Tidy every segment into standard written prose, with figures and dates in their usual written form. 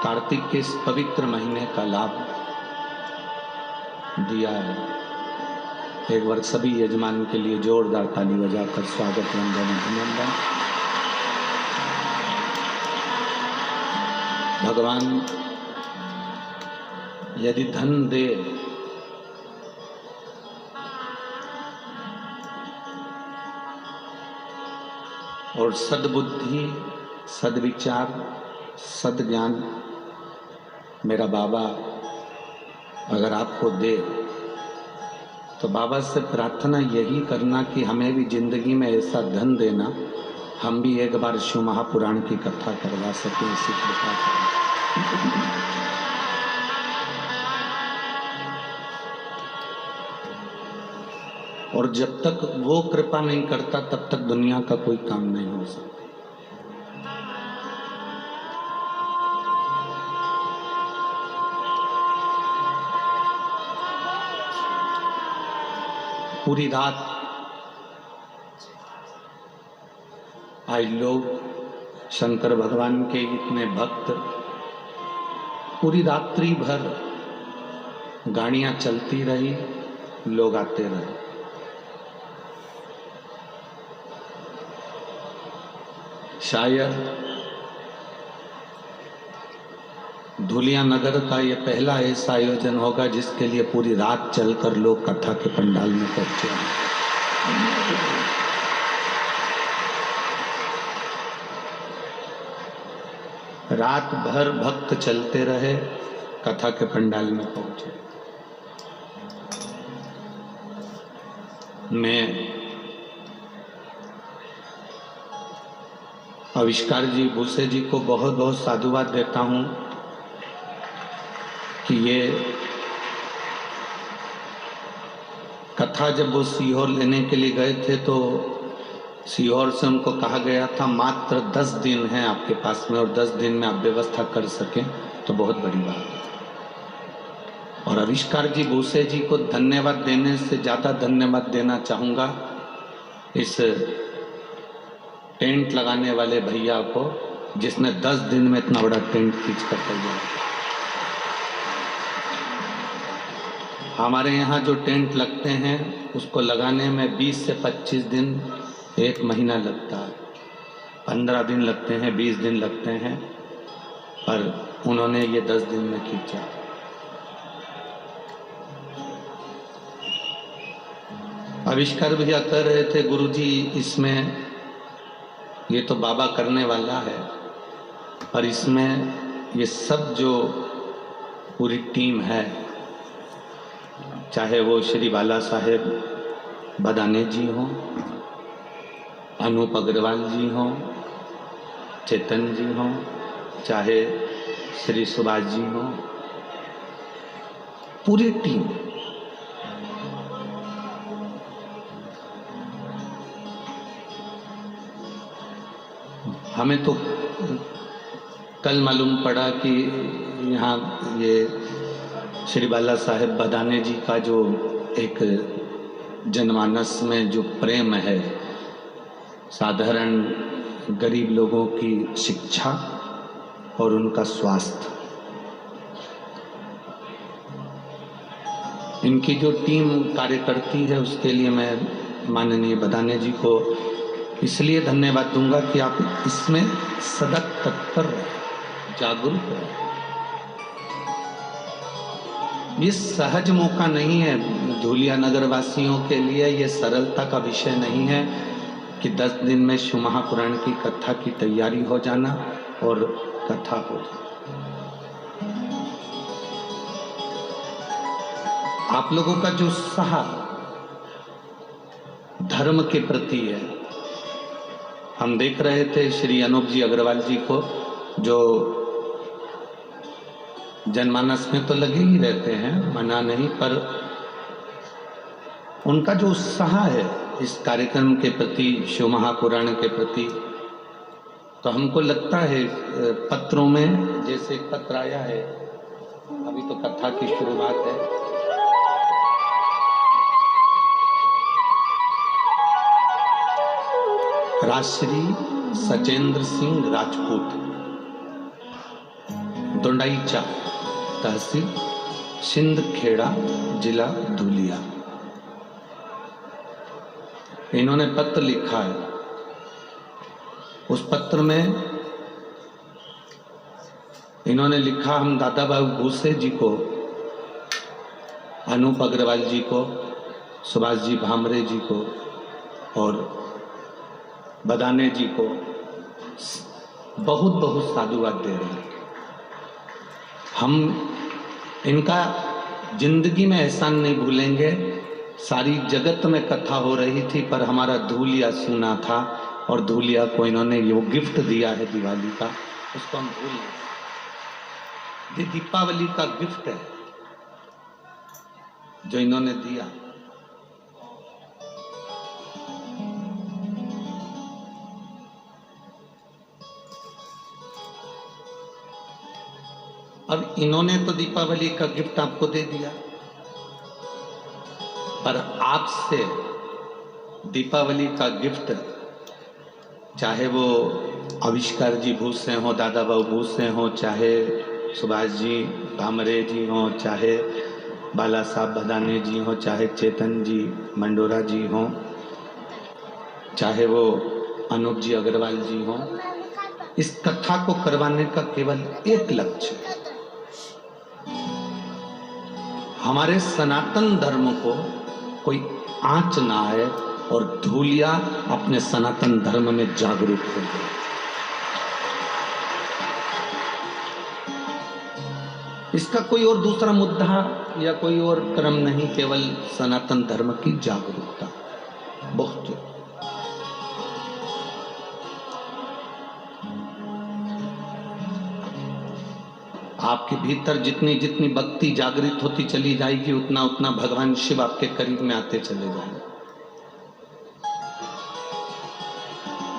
कार्तिक के इस पवित्र महीने का लाभ दिया है। एक बार सभी यजमान के लिए जोरदार ताली बजाकर स्वागत वंदन अभिनंदन। भगवान यदि धन दे और सद्बुद्धि, सद्विचार, सद्ज्ञान मेरा बाबा अगर आपको दे तो बाबा से प्रार्थना यही करना कि हमें भी जिंदगी में ऐसा धन देना, हम भी एक बार शिव महापुराण की कथा करवा सकें, इसी कृपा करें। और जब तक वो कृपा नहीं करता तब तक दुनिया का कोई काम नहीं हो सकता। पूरी रात आज लोग शंकर भगवान के इतने भक्त पूरी रात्रि भर गाड़ियां चलती रही, लोग आते रहे। शायद धुलिया नगर का ये पहला ऐसा आयोजन होगा जिसके लिए पूरी रात चलकर लोग कथा के पंडाल में पहुंचे हैं। रात भर भक्त चलते रहे, कथा के पंडाल में पहुंचे। मैं आविष्कार जी, भूसे जी को बहुत बहुत साधुवाद देता हूं कि ये कथा जब वो सीहोर लेने के लिए गए थे तो सीहोर से उनको कहा गया था मात्र 10 दिन हैं आपके पास में और 10 दिन में आप व्यवस्था कर सकें तो बहुत बड़ी बात है। और आविष्कार जी, भूसे जी को धन्यवाद देने से ज़्यादा धन्यवाद देना चाहूँगा इस टेंट लगाने वाले भैया को, जिसने 10 दिन में इतना बड़ा टेंट खींच कर तैयार। हमारे यहाँ जो टेंट लगते हैं उसको लगाने में 20 से 25 दिन, 1 महीना लगता है। 15 दिन लगते हैं, 20 दिन लगते हैं, पर उन्होंने ये 10 दिन में खींचा। आविष्कार भैया कह रहे थे गुरुजी इसमें ये तो बाबा करने वाला है, पर इसमें ये सब जो पूरी टीम है, चाहे वो श्री बाला साहेब बदाने जी हों, अनूप अग्रवाल जी हों, चेतन जी हों, चाहे श्री सुभाष जी हों, पूरी टीम हमें तो कल मालूम पड़ा कि यहाँ ये श्री बाला साहेब बदाने जी का जो एक जनमानस में जो प्रेम है, साधारण गरीब लोगों की शिक्षा और उनका स्वास्थ्य, इनकी जो टीम कार्य करती है उसके लिए मैं माननीय बदाने जी को इसलिए धन्यवाद दूंगा कि आप इसमें सदा तत्पर जागरूक रहे। ये सहज मौका नहीं है धुलिया नगर वासियों के लिए, ये सरलता का विषय नहीं है कि 10 दिन में शिव महापुराण की कथा की तैयारी हो जाना और कथा हो जाना। आप लोगों का जो उत्साह धर्म के प्रति है, हम देख रहे थे श्री अनूप जी अग्रवाल जी को, जो जनमानस में तो लगे ही रहते हैं, मना नहीं, पर उनका जो उत्साह है इस कार्यक्रम के प्रति, शिव महापुराण के प्रति, तो हमको लगता है पत्रों में जैसे पत्र आया है, अभी तो कथा की शुरुआत है, राजश्री सचेंद्र सिंह राजपूत दोंडाईचा तहसील सिंदखेड़ा जिला धुलिया। इन्होंने पत्र लिखा है। उस पत्र में इन्होंने लिखा, हम दादा बाबू भूसे जी को, अनूप अग्रवाल जी को, सुभाष जी भामरे जी को और बदाने जी को बहुत बहुत साधुवाद दे रहे हैं। हम इनका जिंदगी में एहसान नहीं भूलेंगे। सारी जगत में कथा हो रही थी पर हमारा धूलिया सुना था और धूलिया को इन्होंने ये गिफ्ट दिया है दिवाली का, उसको हम भूल नहीं। ये दीपावली का गिफ्ट है जो इन्होंने दिया। अब इन्होंने तो दीपावली का गिफ्ट आपको दे दिया, पर आपसे दीपावली का गिफ्ट, चाहे वो आविष्कार जी भूसे हो, दादा बाबू भूसे हो, चाहे सुभाष जी भामरे जी हो, चाहे बाला साहब बदाने जी हो, चाहे चेतन जी मंडोरा जी हो, चाहे वो अनूप जी अग्रवाल जी हो, इस कथा को करवाने का केवल एक लक्ष्य, हमारे सनातन धर्म को कोई आंच ना आए और धूलिया अपने सनातन धर्म में जागरूक हो जाए। इसका कोई और दूसरा मुद्दा या कोई और क्रम नहीं, केवल सनातन धर्म की जागरूकता बहुत है। आपके भीतर जितनी जितनी भक्ति जागृत होती चली जाएगी उतना उतना भगवान शिव आपके करीब में आते चले जाएंगे।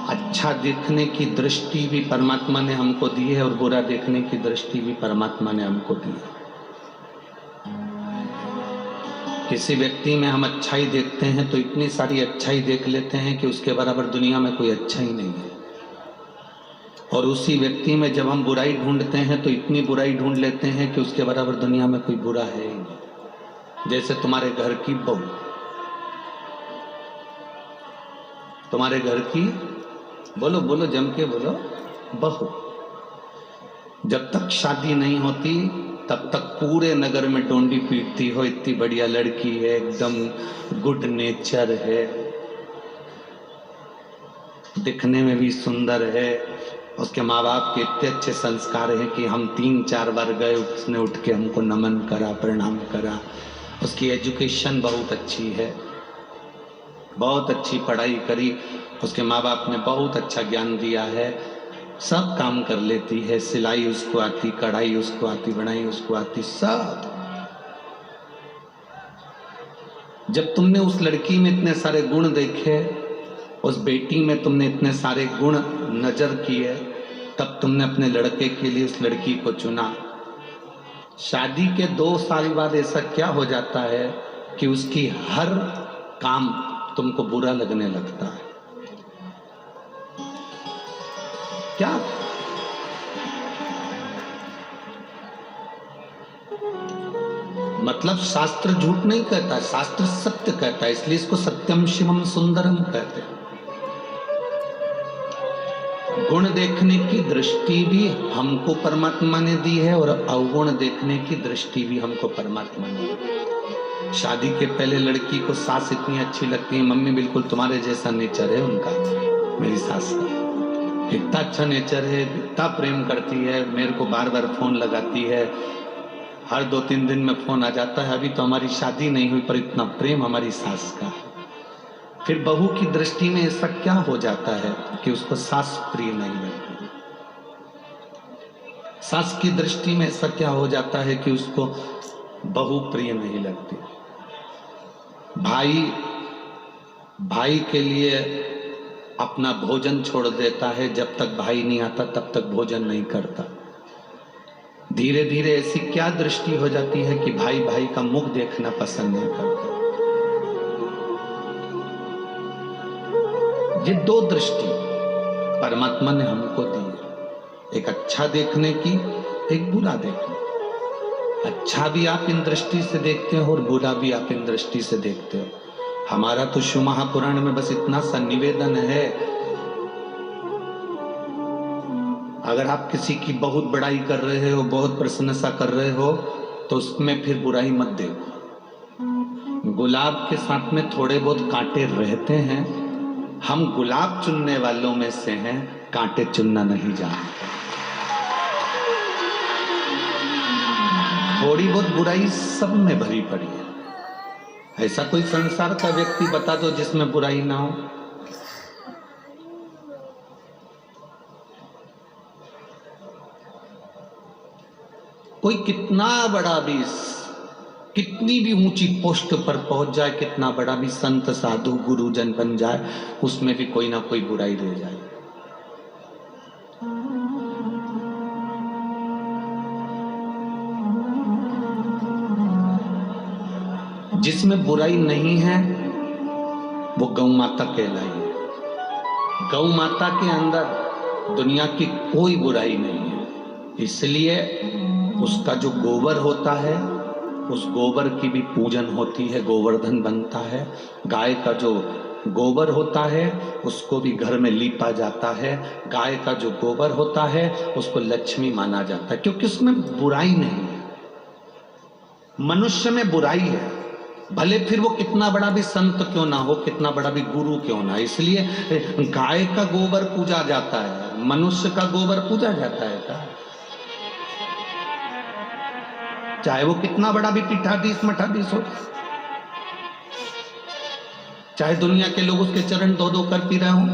अच्छा देखने की दृष्टि भी परमात्मा ने हमको दी है और बुरा देखने की दृष्टि भी परमात्मा ने हमको दी है। किसी व्यक्ति में हम अच्छाई देखते हैं तो इतनी सारी अच्छाई देख लेते हैं कि उसके बराबर दुनिया में कोई अच्छा ही नहीं है, और उसी व्यक्ति में जब हम बुराई ढूंढते हैं तो इतनी बुराई ढूंढ लेते हैं कि उसके बराबर दुनिया में कोई बुरा है ही नहीं। जैसे तुम्हारे घर की बहू, तुम्हारे घर की, बोलो बोलो जम के बोलो, बहू, जब तक शादी नहीं होती तब तक पूरे नगर में डोंडी पीटती हो, इतनी बढ़िया लड़की है, एकदम गुड नेचर है, दिखने में भी सुंदर है, उसके माँ बाप के इतने अच्छे संस्कार हैं कि हम 3-4 बार गए, उसने उठ के हमको नमन करा, प्रणाम करा। उसकी एजुकेशन बहुत अच्छी है, बहुत अच्छी पढ़ाई करी, उसके माँ बाप ने बहुत अच्छा ज्ञान दिया है, सब काम कर लेती है, सिलाई उसको आती, कढ़ाई उसको आती, बुनाई उसको आती, सब। जब तुमने उस लड़की में इतने सारे गुण देखे, उस बेटी में तुमने इतने सारे गुण नजर किए, तब तुमने अपने लड़के के लिए उस लड़की को चुना। शादी के 2 साल बाद ऐसा क्या हो जाता है कि उसकी हर काम तुमको बुरा लगने लगता है? क्या? मतलब शास्त्र झूठ नहीं कहता, शास्त्र सत्य कहता है, इसलिए इसको सत्यम शिवम सुंदरम कहते हैं। गुण देखने की दृष्टि भी हमको परमात्मा ने दी है और अवगुण देखने की दृष्टि भी हमको परमात्मा ने दी। शादी के पहले लड़की को सास इतनी अच्छी लगती है, मम्मी बिल्कुल तुम्हारे जैसा नेचर है उनका, मेरी सास का इतना अच्छा नेचर है, इतना प्रेम करती है, मेरे को बार बार फोन लगाती है, हर 2-3 दिन में फोन आ जाता है। अभी तो हमारी शादी नहीं हुई पर इतना प्रेम हमारी सास का है। फिर बहू की दृष्टि में ऐसा क्या हो जाता है कि उसको सास प्रिय नहीं लगती, सास की दृष्टि में ऐसा क्या हो जाता है कि उसको बहू प्रिय नहीं लगती। भाई के लिए अपना भोजन छोड़ देता है, जब तक भाई नहीं आता तब तक भोजन नहीं करता। धीरे धीरे ऐसी क्या दृष्टि हो जाती है कि भाई का मुख देखना पसंद नहीं करता। ये 2 दृष्टि परमात्मा ने हमको दी है, एक अच्छा देखने की एक बुरा देखो। अच्छा भी आप इन दृष्टि से देखते हो और बुरा भी आप इन दृष्टि से देखते हो। हमारा तो शिव महापुराण में बस इतना सा निवेदन है, अगर आप किसी की बहुत बड़ाई कर रहे हो, बहुत प्रशंसा कर रहे हो, तो उसमें फिर बुराई मत देखो। गुलाब के साथ में थोड़े बहुत कांटे रहते हैं। हम गुलाब चुनने वालों में से हैं, कांटे चुनना नहीं जानते। थोड़ी बहुत बुराई सब में भरी पड़ी है। ऐसा कोई संसार का व्यक्ति बता दो जिसमें बुराई ना हो। कोई कितना बड़ा भी, कितनी भी ऊंची पोस्ट पर पहुंच जाए, कितना बड़ा भी संत साधु गुरुजन बन जाए, उसमें भी कोई ना कोई बुराई रह जाए। जिसमें बुराई नहीं है वो गौ माता कहलाई है। गौ माता के अंदर दुनिया की कोई बुराई नहीं है, इसलिए उसका जो गोबर होता है, उस गोबर की भी पूजन होती है, गोवर्धन बनता है। गाय का जो गोबर होता है उसको भी घर में लीपा जाता है। गाय का जो गोबर होता है उसको लक्ष्मी माना जाता है, क्योंकि उसमें बुराई नहीं है। मनुष्य में बुराई है, भले फिर वो कितना बड़ा भी संत क्यों ना हो, कितना बड़ा भी गुरु क्यों ना। इसलिए गाय का गोबर पूजा जाता है, मनुष्य का गोबर पूजा जाता है क्या? चाहे वो कितना बड़ा भी पीठाधीश मठाधीश हो, चाहे दुनिया के लोग उसके चरण धो धो कर पी रहे हो,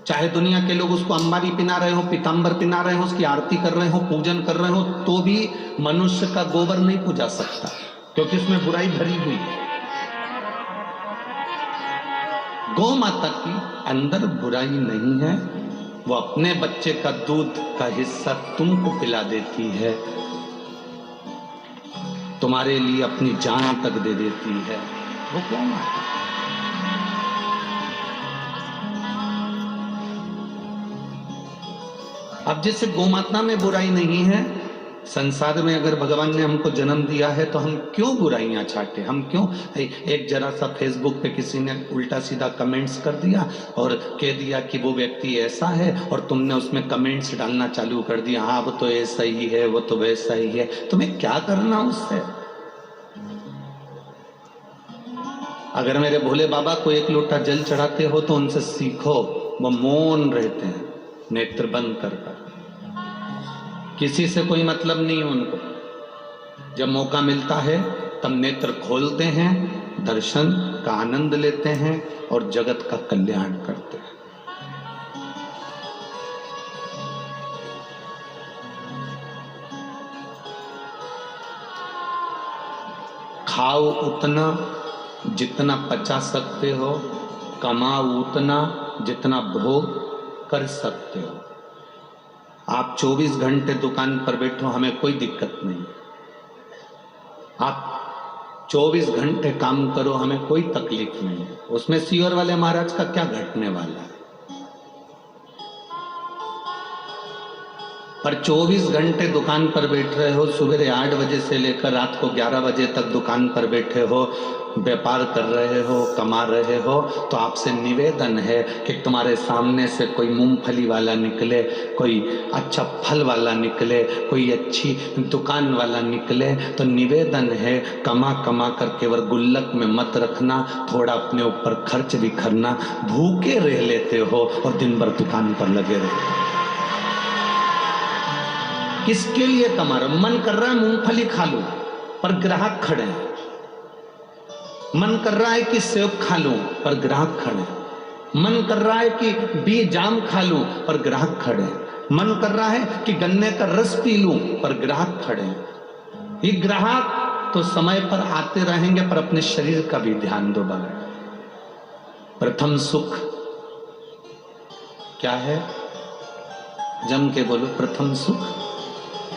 चाहे दुनिया के लोग उसको अंबारी पिना रहे हो, पीतांबर पिना रहे हो, उसकी आरती कर रहे हो, पूजन कर रहे हो, तो भी मनुष्य का गोबर नहीं पूजा सकता, क्योंकि उसमें बुराई भरी हुई है। गौ माता की अंदर बुराई नहीं है। वो अपने बच्चे का दूध का हिस्सा तुमको पिला देती है, तुम्हारे लिए अपनी जान तक दे देती है, वो गौ माता। अब जैसे गौ माता में बुराई नहीं है, संसार में अगर भगवान ने हमको जन्म दिया है तो हम क्यों बुराइयां चाहते? हम क्यों एक जरा सा फेसबुक पे किसी ने उल्टा सीधा कमेंट्स कर दिया और कह दिया कि वो व्यक्ति ऐसा है, और तुमने उसमें कमेंट्स डालना चालू कर दिया, हाँ वो तो ऐसा ही है, वो तो वैसा ही है। तुम्हें क्या करना उससे? अगर मेरे भोले बाबा को एक लोटा जल चढ़ाते हो तो उनसे सीखो, वो मौन रहते हैं, नेत्र बंद कर कर, किसी से कोई मतलब नहीं है उनको। जब मौका मिलता है तब नेत्र खोलते हैं, दर्शन का आनंद लेते हैं और जगत का कल्याण करते हैं। खाओ उतना जितना पचा सकते हो, कमाओ उतना जितना भोग कर सकते हो। आप 24 घंटे दुकान पर बैठो, हमें कोई दिक्कत नहीं। आप 24 घंटे काम करो, हमें कोई तकलीफ नहीं है। उसमें सीवर वाले महाराज का क्या घटने वाला है? पर 24 घंटे दुकान पर बैठ रहे हो, सुबह 8 बजे से लेकर रात को 11 बजे तक दुकान पर बैठे हो, व्यापार कर रहे हो, कमा रहे हो, तो आपसे निवेदन है कि तुम्हारे सामने से कोई मूंगफली वाला निकले, कोई अच्छा फल वाला निकले, कोई अच्छी दुकान वाला निकले, तो निवेदन है कमा कमा कर केवल गुल्लक में मत रखना, थोड़ा अपने ऊपर खर्च भी करना। भूखे रह लेते हो और दिन भर दुकान पर लगे रहते। किसके लिए कमा रहे हो? मन कर रहा है मूंगफली खा लूं, पर ग्राहक खड़े हैं। मन कर रहा है कि सेब खा लूं, पर ग्राहक खड़े हैं। मन कर रहा है कि बीज जाम खा लूं, पर ग्राहक खड़े हैं। मन कर रहा है कि गन्ने का रस पी लूं, पर ग्राहक खड़े हैं। ये ग्राहक तो समय पर आते रहेंगे, पर अपने शरीर का भी ध्यान दो बाबा। प्रथम सुख क्या है? जम के बोलो, प्रथम सुख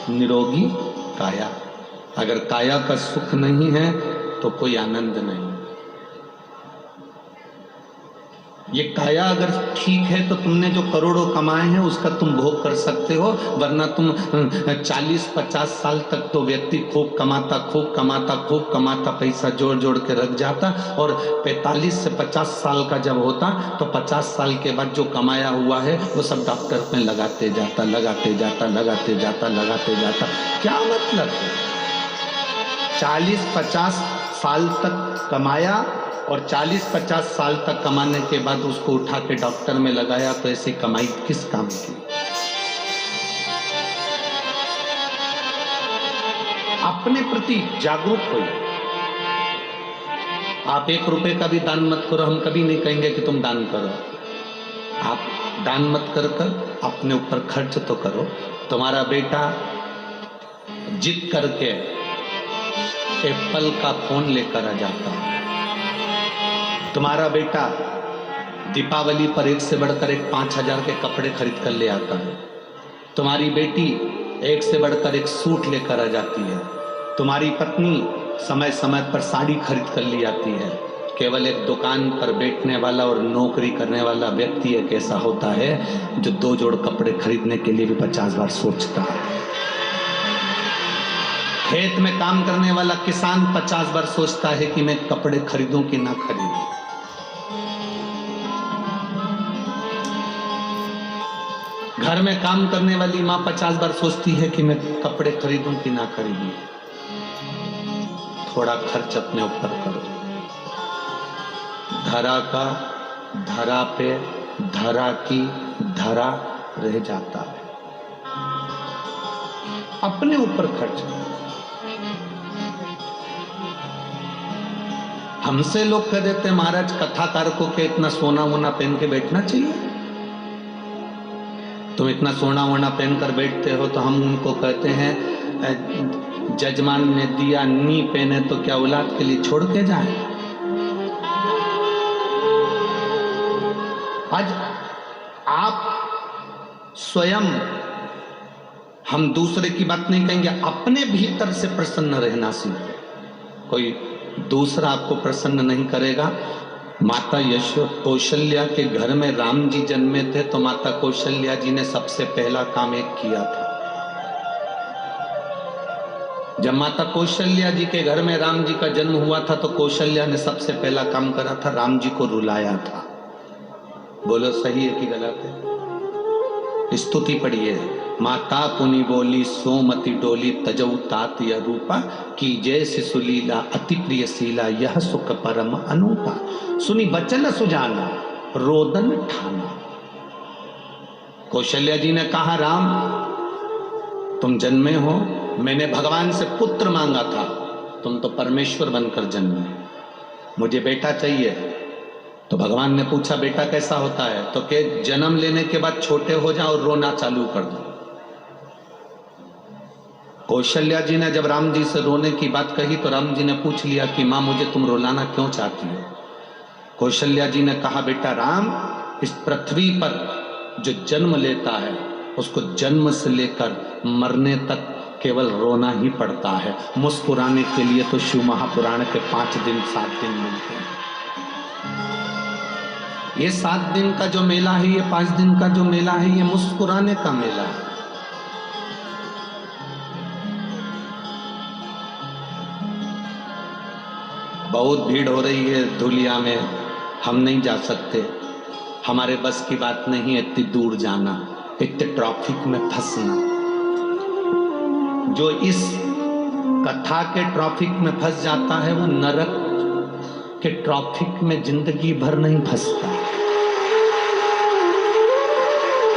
निरोगी काया। अगर काया का सुख नहीं है तो कोई आनंद नहीं। ये काया अगर ठीक है तो तुमने जो करोड़ों कमाए हैं उसका तुम भोग कर सकते हो, वरना तुम 40-50 साल तक तो व्यक्ति खूब कमाता पैसा जोड़ जोड़ के रख जाता, और 45 से 50 साल का जब होता तो 50 साल के बाद जो कमाया हुआ है वो सब डॉक्टर में लगाते जाता। क्या मतलब? 40-50 साल तक कमाया और 40-50 साल तक कमाने के बाद उसको उठा के डॉक्टर में लगाया, तो ऐसी कमाई किस काम की? अपने प्रति जागरूक होइए। आप 1 रुपए का भी दान मत करो, हम कभी नहीं कहेंगे कि तुम दान करो। आप दान मत कर अपने ऊपर खर्च तो करो। तुम्हारा बेटा जिद करके एप्पल का फोन लेकर आ जाता है, तुम्हारा बेटा दीपावली पर 1 से बढ़कर 1 5,000 के कपड़े खरीद कर ले आता है, तुम्हारी बेटी 1 से बढ़कर 1 सूट लेकर आ जाती है, तुम्हारी पत्नी समय समय पर साड़ी खरीद कर ले आती है। केवल एक दुकान पर बैठने वाला और नौकरी करने वाला व्यक्ति एक ऐसा होता है जो 2 जोड़ कपड़े खरीदने के लिए भी 50 बार सोचता है। खेत में काम करने वाला किसान 50 बार सोचता है कि मैं कपड़े खरीदूं कि ना खरीदूं। घर में काम करने वाली माँ 50 बार सोचती है कि मैं कपड़े खरीदूं कि ना खरीदूं। थोड़ा खर्च अपने ऊपर करो। धरा का धरा पे धरा की धरा रह जाता है। अपने ऊपर खर्च करो। हमसे लोग कह देते महाराज कथाकार को के इतना सोना वोना पहन के बैठना चाहिए, तुम इतना सोना वोना पहनकर बैठते हो। तो हम उनको कहते हैं जजमान ने दिया नी पहने तो क्या औलाद के लिए छोड़ के जाए? आज आप स्वयं, हम दूसरे की बात नहीं कहेंगे, अपने भीतर से प्रसन्न रहना सीखो। कोई दूसरा आपको प्रसन्न नहीं करेगा। माता कौशल्या के घर में राम जी जन्मे थे तो माता कौशल्या जी ने सबसे पहला काम एक किया था। जब माता कौशल्या जी के घर में राम जी का जन्म हुआ था तो कौशल्या ने सबसे पहला काम करा था, राम जी को रुलाया था। बोलो सही है कि गलत है? स्तुति पढ़िए। माता पुनि बोली सोमति डोली तजऊ तात या रूपा की जैसे सुलीला अति प्रिय शीला यह सुख परम अनूपा सुनी बचन सुजाना रोदन ठाना। कौशल्या जी ने कहा राम तुम जन्मे हो, मैंने भगवान से पुत्र मांगा था, तुम तो परमेश्वर बनकर जन्मे, मुझे बेटा चाहिए। तो भगवान ने पूछा बेटा कैसा होता है? तो के जन्म लेने के बाद छोटे हो जाओ और रोना चालू कर दो। कौशल्या जी ने जब राम जी से रोने की बात कही तो राम जी ने पूछ लिया कि माँ मुझे तुम रुलाना क्यों चाहती हो? कौशल्या जी ने कहा बेटा राम, इस पृथ्वी पर जो जन्म लेता है उसको जन्म से लेकर मरने तक केवल रोना ही पड़ता है। मुस्कुराने के लिए तो शिव महापुराण के 5 दिन 7 दिन मिलते हैं। ये 7 दिन का जो मेला है, ये 5 दिन का जो मेला है, ये मुस्कुराने का मेला है। बहुत भीड़ हो रही है धुलिया में, हम नहीं जा सकते, हमारे बस की बात नहीं है इतनी दूर जाना, इतने ट्रैफिक में फंसना। जो इस कथा के ट्रैफिक में फंस जाता है वो नरक के ट्रैफिक में जिंदगी भर नहीं फंसता।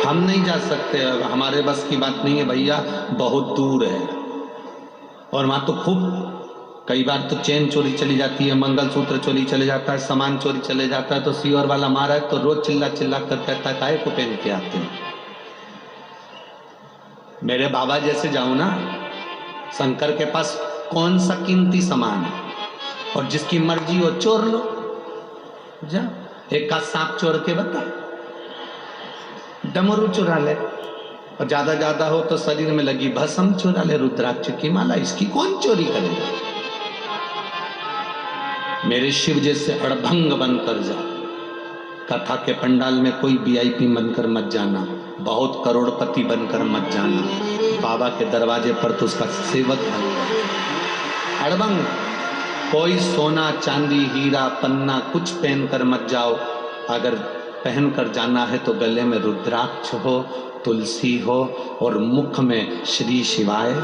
हम नहीं जा सकते, हमारे बस की बात नहीं है भैया, बहुत दूर है। और वहां तो खूब कई बार तो चेन चोरी चली जाती है, मंगलसूत्र चोरी चले जाता है, सामान चोरी चले जाता है। तो सीवर वाला मारा है तो रोज चिल्ला चिल्ला कर कहता है काहे को पहन के आते हैं। मेरे बाबा जैसे जाऊं ना, शंकर के पास कौन सा कीमती सामान है और जिसकी मर्जी हो चोर लो, जा एक का सांप चोर के बता, डमरू चुरा ले, और ज्यादा हो तो शरीर में लगी भस्म चुरा ले, रुद्राक्ष की माला, इसकी कौन चोरी करेगा? मेरे शिव जैसे अड़भंग बनकर जा, कथा के पंडाल में कोई वीआईपी बनकर मत जाना, बहुत करोड़पति बनकर मत जाना, बाबा के दरवाजे पर तो उसका सेवक बनकर। अड़बंग कोई सोना चांदी हीरा पन्ना कुछ पहन कर मत जाओ, अगर पहन कर जाना है तो गले में रुद्राक्ष हो, तुलसी हो और मुख में श्री शिवाय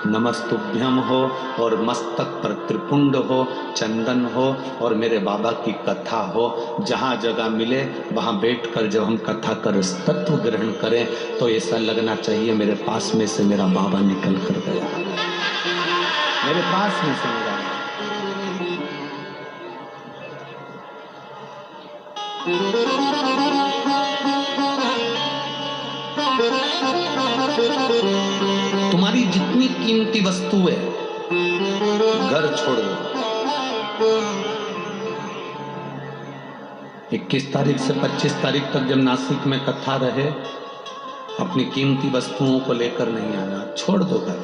नमस्तुभ्यम हो और मस्तक पर त्रिपुंड हो, चंदन हो और मेरे बाबा की कथा हो। जहाँ जगह मिले वहाँ बैठकर जब हम कथा कर तत्व ग्रहण करें तो ऐसा लगना चाहिए मेरे पास में से मेरा बाबा निकल कर गया, मेरे पास में से मेरा। तुम्हारी जितनी कीमती वस्तु है घर छोड़ दो। 21 तारीख से 25 तारीख तक जब नासिक में कथा रहे, अपनी कीमती वस्तुओं को लेकर नहीं आना, छोड़ दो घर।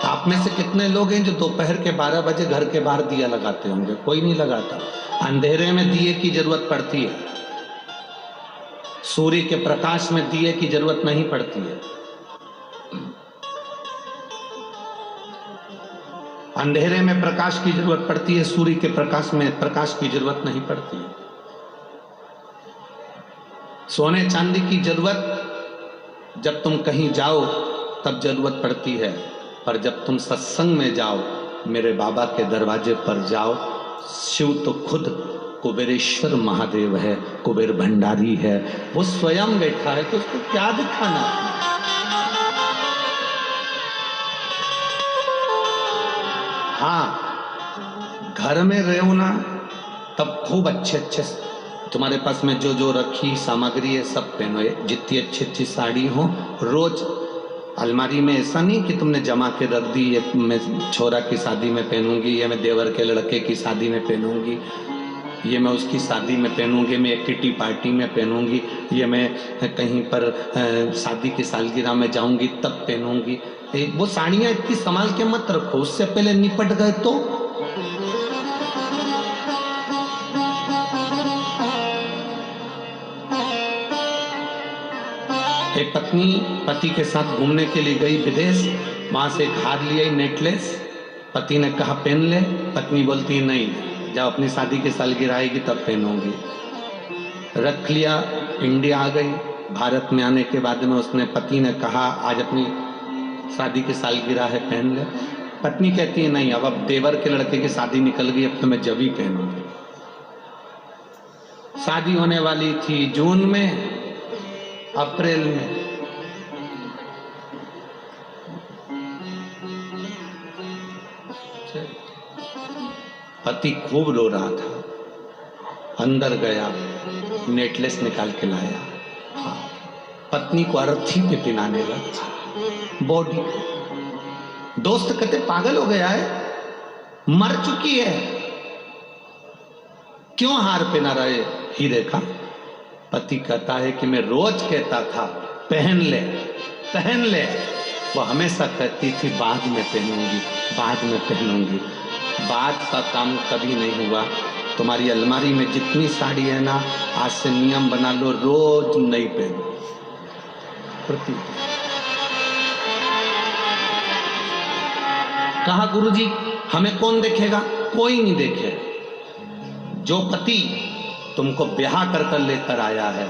आप में से कितने लोग हैं जो दोपहर के 12 बजे घर के बाहर दिया लगाते होंगे? कोई नहीं लगाता। अंधेरे में दिए की जरूरत पड़ती है, सूर्य के प्रकाश में दिए की जरूरत नहीं पड़ती है। अंधेरे में प्रकाश की जरूरत पड़ती है, सूर्य के प्रकाश में प्रकाश की जरूरत नहीं पड़ती है। सोने चांदी की जरूरत जब तुम कहीं जाओ तब जरूरत पड़ती है, पर जब तुम सत्संग में जाओ, मेरे बाबा के दरवाजे पर जाओ, शिव तो खुद कुबेरेश्वर महादेव है, कुबेर भंडारी है, वो स्वयं बैठा है, तो उसको क्या दिखाना? हाँ, घर में रहो ना तब खूब अच्छे अच्छे तुम्हारे पास में जो जो रखी सामग्री है सब पहनो, जितनी अच्छी अच्छी साड़ी हो रोज अलमारी में। ऐसा नहीं कि तुमने जमा के रख दी, ये मैं छोरा की शादी में पहनूंगी, ये मैं देवर के लड़के की शादी में पहनूंगी, ये मैं उसकी शादी में पहनूंगी, मैं एक किटी पार्टी में पहनूंगी, ये मैं कहीं पर शादी की सालगिरह में जाऊंगी तब पहनूंगी। वो साड़ियाँ इतनी संभाल के मत रखो, उससे पहले निपट गए तो। एक पत्नी पति के साथ घूमने के लिए गई विदेश, वहां से एक हार लिया नेकलेस, पति ने कहा पहन ले, पत्नी बोलती नहीं, जब अपनी शादी की सालगिरह आएगी तब पहनूंगी। रख लिया, इंडिया आ गई। भारत में आने के बाद में उसने पति ने कहा आज अपनी शादी की सालगिरह है पहन ले, पत्नी कहती है नहीं, अब देवर के लड़के की शादी निकल गई, अब तो मैं जब ही पहनूंगी। शादी होने वाली थी जून में, अप्रैल में पति खूब रो रहा था, अंदर गया, नेकलेस निकाल के लाया, पत्नी को अर्थी पे पिनाने लगा बॉडी। दोस्त कहते पागल हो गया है, मर चुकी है, क्यों हार पहना रहे हीरे का? पति कहता है कि मैं रोज कहता था पहन ले पहन ले, वो हमेशा कहती थी बाद में पहनूंगी बाद में पहनूंगी। बाद का काम कभी नहीं हुआ। तुम्हारी अलमारी में जितनी साड़ी है ना, आज से नियम बना लो, रोज नई पहनो। कहा गुरुजी हमें कौन देखेगा? कोई नहीं देखे। जो पति तुमको ब्याह कर लेकर आया है,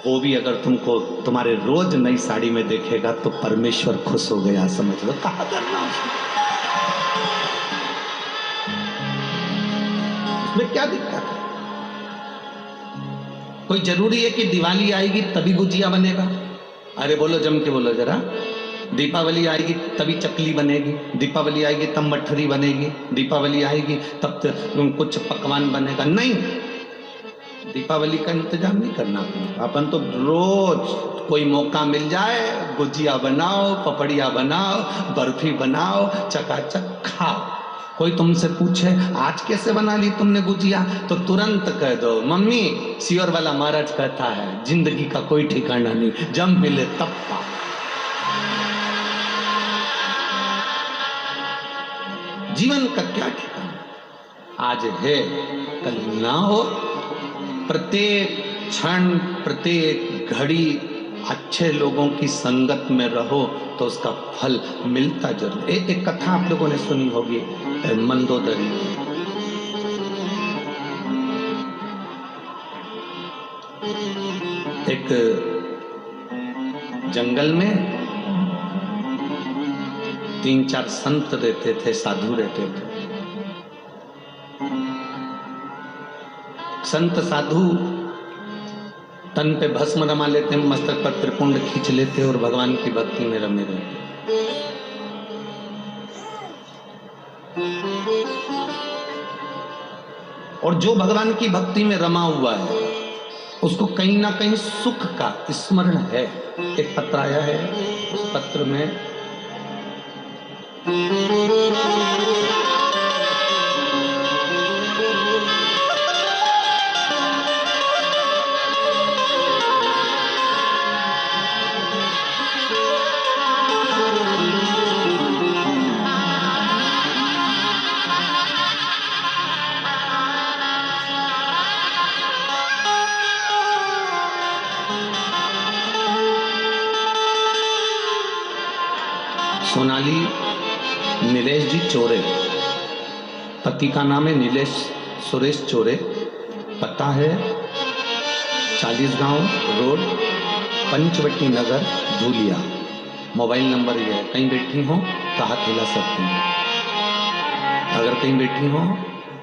वो भी अगर तुमको तुम्हारे रोज नई साड़ी में देखेगा तो परमेश्वर खुश हो गया, समझ लो। कहा करना उसमें क्या दिक्कत है? कोई जरूरी है कि दिवाली आएगी तभी गुजिया बनेगा? अरे बोलो, जम के बोलो जरा। दीपावली आएगी तभी चकली बनेगी, दीपावली आएगी तब मठरी बनेगी, दीपावली आएगी तब कुछ पकवान बनेगा? नहीं, दीपावली का इंतजाम नहीं करना अपन तो रोज कोई मौका मिल जाए गुजिया बनाओ, पपड़िया बनाओ, बर्फी बनाओ, चकाचक खाओ। कोई तुमसे पूछे आज कैसे बना ली तुमने गुजिया, तो तुरंत कह दो मम्मी सियोर वाला महाराज कहता है जिंदगी का कोई ठिकाना नहीं, जब मिले तब पाओ। जीवन का क्या ठिकाना, आज है कल ना हो। प्रत्येक क्षण प्रत्येक घड़ी अच्छे लोगों की संगत में रहो तो उसका फल मिलता जरूर। एक कथा आप लोगों ने सुनी होगी मंदोदरी। एक जंगल में 3-4 संत रहते थे, साधु रहते थे। संत साधु तन पे भस्म रमा लेते, मस्तक पर त्रिपुंड खींच लेते और भगवान की भक्ति में रमे रहते। और जो भगवान की भक्ति में रमा हुआ है उसको कहीं ना कहीं सुख का स्मरण है। एक पत्र आया है, उस पत्र में सोनाली नीलेश जी चोरे, पति का नाम है नीलेश सुरेश चोरे, पता है 40 गांव रोड, पंचवटी नगर, धूलिया। मोबाइल नंबर ये है, कहीं बैठी हो तो हाथ हिला सकती हैं। अगर कहीं बैठी हो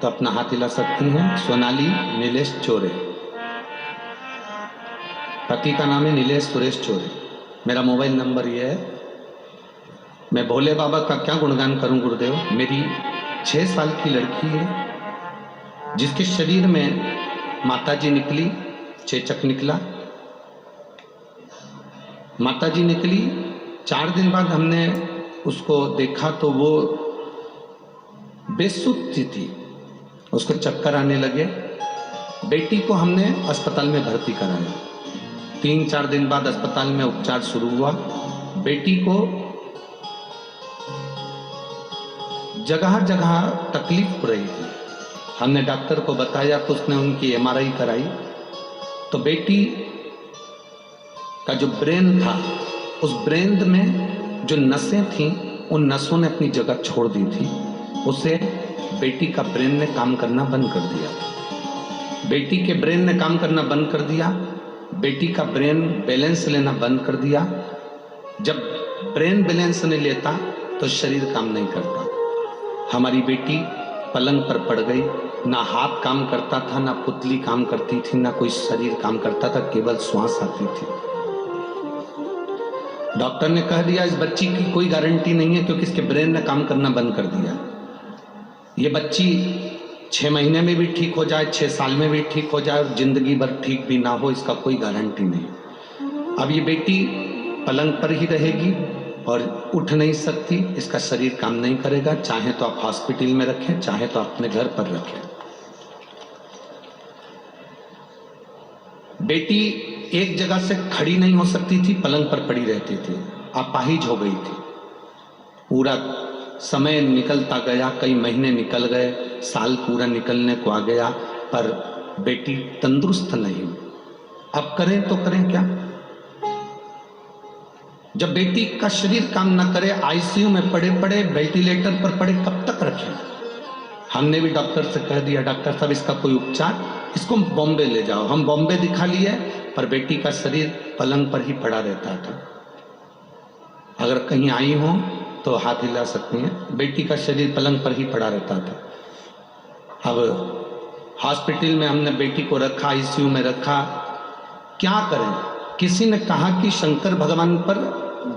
तो अपना हाथ हिला सकती हैं। सोनाली नीलेश चोरे, पति का नाम है नीलेश सुरेश चोरे। मेरा मोबाइल नंबर ये है। मैं भोले बाबा का क्या गुणगान करूं गुरुदेव। मेरी 6 साल की लड़की है जिसके शरीर में माताजी निकली, चेचक निकला। माताजी निकली, 4 दिन बाद हमने उसको देखा तो वो बेसुध थी, उसको चक्कर आने लगे। बेटी को हमने अस्पताल में भर्ती कराया। 3-4 दिन बाद अस्पताल में उपचार शुरू हुआ। बेटी को जगह जगह तकलीफ हो रही थी। हमने डॉक्टर को बताया तो उसने उनकी MRI कराई तो बेटी का जो ब्रेन था, उस ब्रेन में जो नसें थीं उन नसों ने अपनी जगह छोड़ दी थी। उसे बेटी का ब्रेन ने काम करना बंद कर दिया। बेटी के ब्रेन ने काम करना बंद कर दिया। बेटी का ब्रेन बैलेंस लेना बंद कर दिया। जब ब्रेन बैलेंस नहीं लेता तो शरीर काम नहीं करता। हमारी बेटी पलंग पर पड़ गई। ना हाथ काम करता था, ना पुतली काम करती थी, ना कोई शरीर काम करता था, केवल श्वास आती थी। डॉक्टर ने कह दिया इस बच्ची की कोई गारंटी नहीं है क्योंकि इसके ब्रेन ने काम करना बंद कर दिया। ये बच्ची 6 महीने में भी ठीक हो जाए, 6 साल में भी ठीक हो जाए और जिंदगी भर ठीक भी ना हो, इसका कोई गारंटी नहीं। अब ये बेटी पलंग पर ही रहेगी और उठ नहीं सकती, इसका शरीर काम नहीं करेगा। चाहे तो आप हॉस्पिटल में रखें, चाहे तो अपने घर पर रखें। बेटी एक जगह से खड़ी नहीं हो सकती थी, पलंग पर पड़ी रहती थी, अपाहिज हो गई थी। पूरा समय निकलता गया, कई महीने निकल गए, साल पूरा निकलने को आ गया, पर बेटी तंदुरुस्त नहीं। अब करें तो करें क्या। जब बेटी का शरीर काम न करे, आईसीयू में पड़े पड़े, वेंटिलेटर पर पड़े, कब तक रखें। हमने भी डॉक्टर से कह दिया डॉक्टर साहब इसका कोई उपचार, इसको बॉम्बे ले जाओ। हम बॉम्बे दिखा लिए, पर बेटी का शरीर पलंग पर ही पड़ा रहता था। अगर कहीं आई हो तो हाथ हिला सकती हैं। बेटी का शरीर पलंग पर ही पड़ा रहता था। अब हॉस्पिटल में हमने बेटी को रखा, आईसीयू में रखा। क्या करें। किसी ने कहा कि शंकर भगवान पर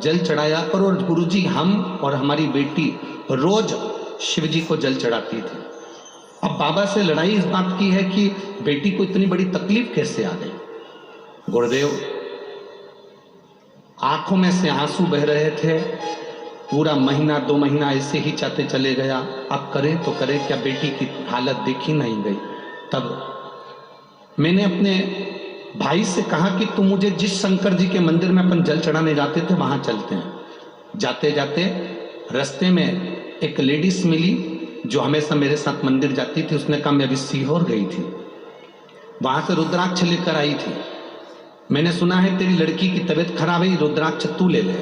जल चढ़ाया करो, और गुरुजी हम और हमारी बेटी रोज शिव जी को जल चढ़ाती थी। अब बाबा से लड़ाई इस बात की है कि बेटी को इतनी बड़ी तकलीफ कैसे आ गई। गुरुदेव आंखों में से आंसू बह रहे थे। पूरा महीना 2 महीना ऐसे ही चाहते चले गया। अब करें तो करें क्या, बेटी की हालत देखी नहीं गई। तब मैंने अपने भाई से कहा कि तुम मुझे जिस शंकर जी के मंदिर में अपन जल चढ़ाने जाते थे वहां चलते हैं। जाते जाते रास्ते में एक लेडीज मिली, जो हमेशा मेरे साथ मंदिर जाती थी, उसने कहा मैं अभी सीहोर गई थी, वहां से रुद्राक्ष लेकर आई थी। मैंने सुना है तेरी लड़की की तबीयत खराब है, रुद्राक्ष तू ले ले।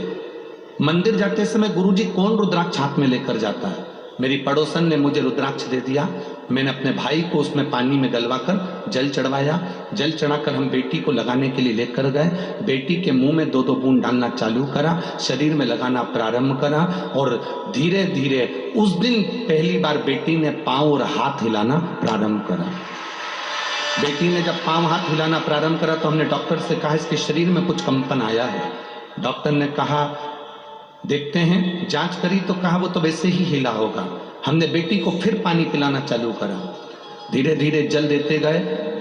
मंदिर जाते समय गुरुजी कौन रुद्राक्ष हाथ में लेकर जाता है? मेरी पड़ोसन ने मुझे रुद्राक्ष दे दिया। मैंने अपने भाई को उसमें पानी में गलवाकर जल चढ़वाया। जल चढ़ाकर हम बेटी को लगाने के लिए लेकर गए। बेटी के मुंह में 2-2 बूंद डालना चालू करा, शरीर में लगाना प्रारंभ करा, और धीरे धीरे उस दिन पहली बार बेटी ने पांव और हाथ हिलाना प्रारंभ करा। बेटी ने जब पांव हाथ हिलाना प्रारंभ करा तो हमने डॉक्टर से कहा इसके शरीर में कुछ कंपन आया है। डॉक्टर ने कहा देखते हैं, जांच करी तो कहा वो तो वैसे ही हिला होगा। हमने बेटी को फिर पानी पिलाना चालू करा, धीरे धीरे जल देते गए,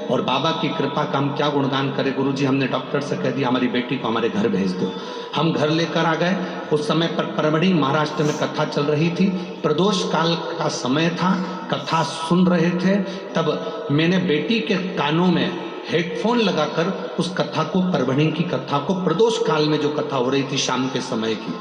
और बाबा की कृपा का हम क्या गुणगान करें गुरुजी। हमने डॉक्टर से कह दिया हमारी बेटी को हमारे घर भेज दो। हम घर लेकर आ गए। उस समय पर परमढ़ी महाराष्ट्र में कथा चल रही थी, प्रदोष काल का समय था, कथा सुन रहे थे। तब मैंने बेटी के कानों में हेडफोन लगाकर उस कथा को, परमढ़ी की कथा को, प्रदोष काल में जो कथा हो रही थी शाम के समय की,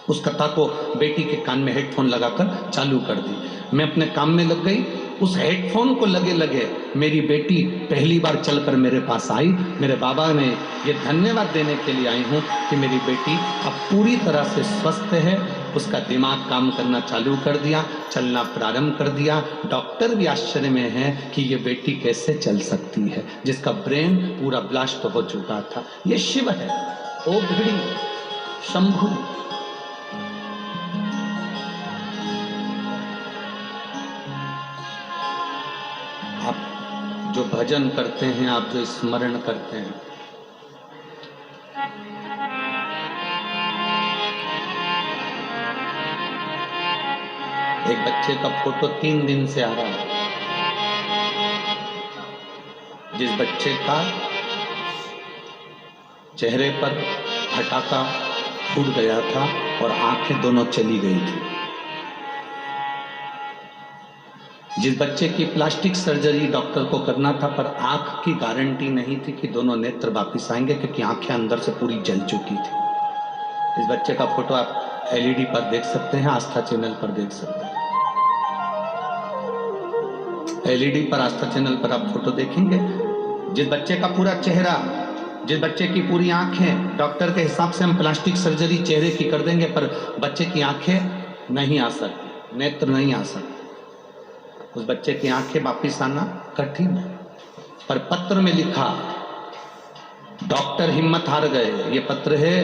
उस कथा को बेटी के कान में हेडफोन लगाकर चालू कर दी। मैं अपने काम में लग गई। उस हेडफोन को लगे लगे मेरी बेटी पहली बार चलकर मेरे पास आई। मेरे बाबा ने ये धन्यवाद देने के लिए आई हूँ कि मेरी बेटी अब पूरी तरह से स्वस्थ है, उसका दिमाग काम करना चालू कर दिया, चलना प्रारंभ कर दिया। डॉक्टर भी आश्चर्य में है कि ये बेटी कैसे चल सकती है, जिसका ब्रेन पूरा ब्लास्ट हो चुका था। ये शिव है, ओ भिड़ी शंभु। जो भजन करते हैं, आप जो स्मरण करते हैं, एक बच्चे का फोटो 3 दिन से आ रहा है, जिस बच्चे का चेहरे पर फटाका फूट गया था और आंखें दोनों चली गई थी, जिस बच्चे की प्लास्टिक सर्जरी डॉक्टर को करना था पर आंख की गारंटी नहीं थी कि दोनों नेत्र वापिस आएंगे, क्योंकि आंखें अंदर से पूरी जल चुकी थी। इस बच्चे का फोटो आप एलईडी पर देख सकते हैं, आस्था चैनल पर देख सकते हैं। एलईडी पर, आस्था चैनल पर आप फोटो देखेंगे। जिस बच्चे का पूरा चेहरा, जिस बच्चे की पूरी आंखें, डॉक्टर के हिसाब से हम प्लास्टिक सर्जरी चेहरे की कर देंगे पर बच्चे की आंखें नहीं आ सकती, नेत्र नहीं आ सकते, उस बच्चे की आंखें वापिस आना कठिन है। पर पत्र में लिखा, डॉक्टर हिम्मत हार गए। ये पत्र है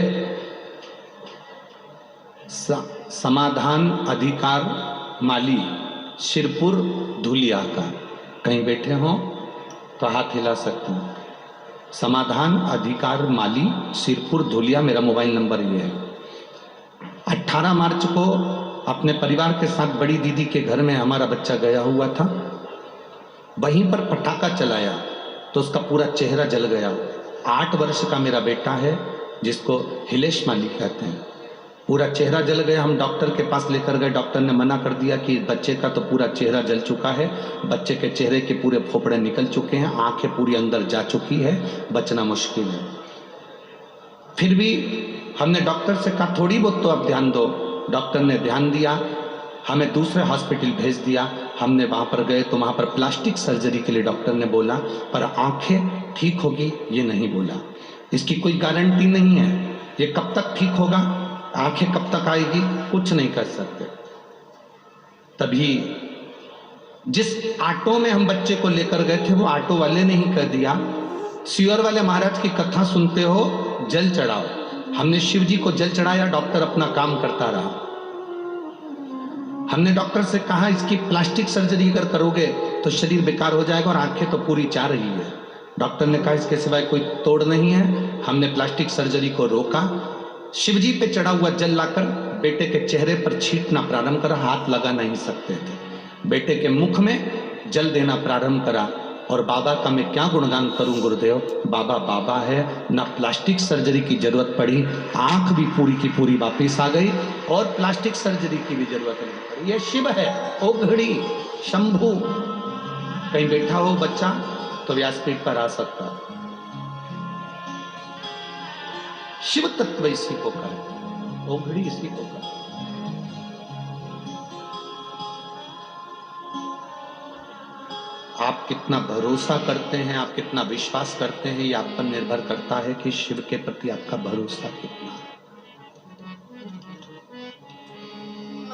समाधान अधिकार माली, शिरपुर धुलिया का। कहीं बैठे हो तो हाथ हिला सकते हैं। समाधान अधिकार माली, शिरपुर धुलिया, मेरा मोबाइल नंबर ये है। 18 मार्च को अपने परिवार के साथ बड़ी दीदी के घर में हमारा बच्चा गया हुआ था। वहीं पर पटाखा चलाया तो उसका पूरा चेहरा जल गया। 8 वर्ष का मेरा बेटा है, जिसको हिलेश माली कहते हैं। पूरा चेहरा जल गया। हम डॉक्टर के पास लेकर गए। डॉक्टर ने मना कर दिया कि बच्चे का तो पूरा चेहरा जल चुका है, बच्चे के चेहरे के पूरे फोपड़े निकल चुके हैं, आंखें पूरी अंदर जा चुकी है, बचना मुश्किल है। फिर भी हमने डॉक्टर से कहा थोड़ी बहुत तो आप ध्यान दो। डॉक्टर ने ध्यान दिया, हमें दूसरे हॉस्पिटल भेज दिया। हमने वहाँ पर गए तो वहाँ पर प्लास्टिक सर्जरी के लिए डॉक्टर ने बोला, पर आंखें ठीक होगी ये नहीं बोला। इसकी कोई गारंटी नहीं है, ये कब तक ठीक होगा, आंखें कब तक आएगी, कुछ नहीं कर सकते। तभी जिस ऑटो में हम बच्चे को लेकर गए थे वो ऑटो वाले ने ही कह दिया, सियोर वाले महाराज की कथा सुनते हो, जल चढ़ाओ। हमने शिव जी को जल चढ़ाया, डॉक्टर अपना काम करता रहा। हमने डॉक्टर से कहा इसकी प्लास्टिक सर्जरी अगर करोगे तो शरीर बेकार हो जाएगा और आंखें तो पूरी जा रही है। डॉक्टर ने कहा इसके सिवाय कोई तोड़ नहीं है। हमने प्लास्टिक सर्जरी को रोका। शिव जी पे चढ़ा हुआ जल लाकर बेटे के चेहरे पर छींटना प्रारंभ करा। हाथ लगा नहीं सकते थे। बेटे के मुख में जल देना प्रारंभ करा। और बाबा का मैं क्या गुणगान करूं गुरुदेव, बाबा बाबा है। ना प्लास्टिक सर्जरी की जरूरत पड़ी, आंख भी पूरी की पूरी वापिस आ गई और प्लास्टिक सर्जरी की भी जरूरत नहीं पड़ी। ये शिव है, ओ घड़ी शंभु। कहीं बैठा हो बच्चा तो व्यासपीठ पर आ सकता। शिव तत्व इसी को कहे, ओ घड़ी इसी को कहे। आप कितना भरोसा करते हैं, आप कितना विश्वास करते हैं, ये आप पर निर्भर करता है कि शिव के प्रति आपका भरोसा कितना है,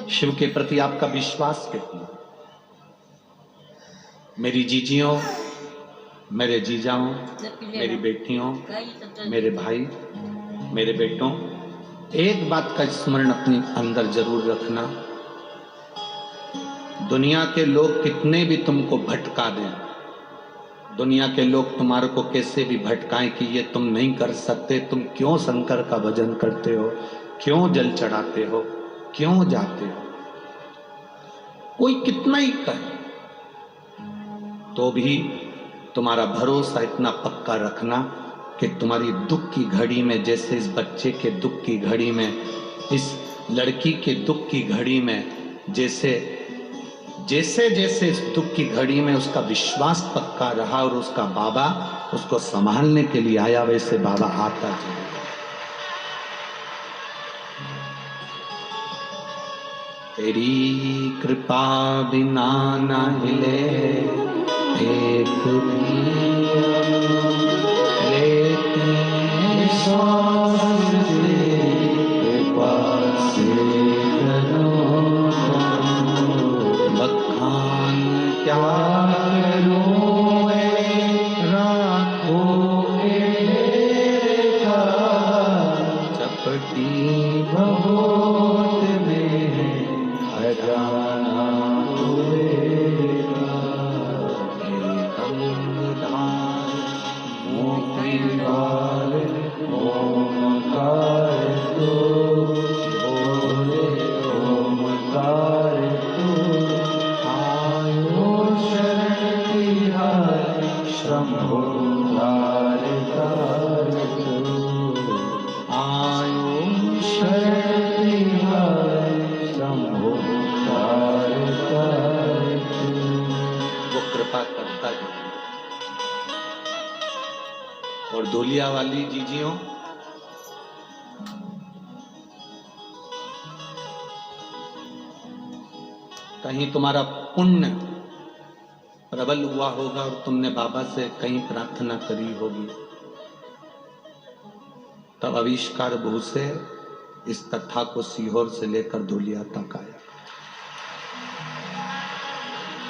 शिव के प्रति आपका विश्वास कितना। मेरी जीजियों, मेरे जीजाओं, मेरी बेटियों, मेरे भाई, मेरे बेटों, एक बात का स्मरण अपने अंदर जरूर रखना, दुनिया के लोग कितने भी तुमको भटका दें, दुनिया के लोग तुम्हारे को कैसे भी भटकाएं कि ये तुम नहीं कर सकते, तुम क्यों शंकर का भजन करते हो, क्यों जल चढ़ाते हो, क्यों जाते हो, कोई कितना ही कहे तो भी तुम्हारा भरोसा इतना पक्का रखना कि तुम्हारी दुख की घड़ी में, जैसे इस बच्चे के दुख की घड़ी में, इस लड़की के दुख की घड़ी में, जैसे जैसे जैसे इस दुख की घड़ी में उसका विश्वास पक्का रहा और उसका बाबा उसको संभालने के लिए आया, वैसे बाबा आता जाए। तेरी कृपा बिना न हिले एक भी लेते श्वास कृपा से बखान क्या करूं राखों का चपटी भगोत में खजाना और धोलिया वाली जीजियों, कहीं तुम्हारा पुण्य प्रबल हुआ होगा और तुमने बाबा से कहीं प्रार्थना करी होगी, तब आविष्कार भू से इस कथा को सीहोर से लेकर धोलिया तक आया।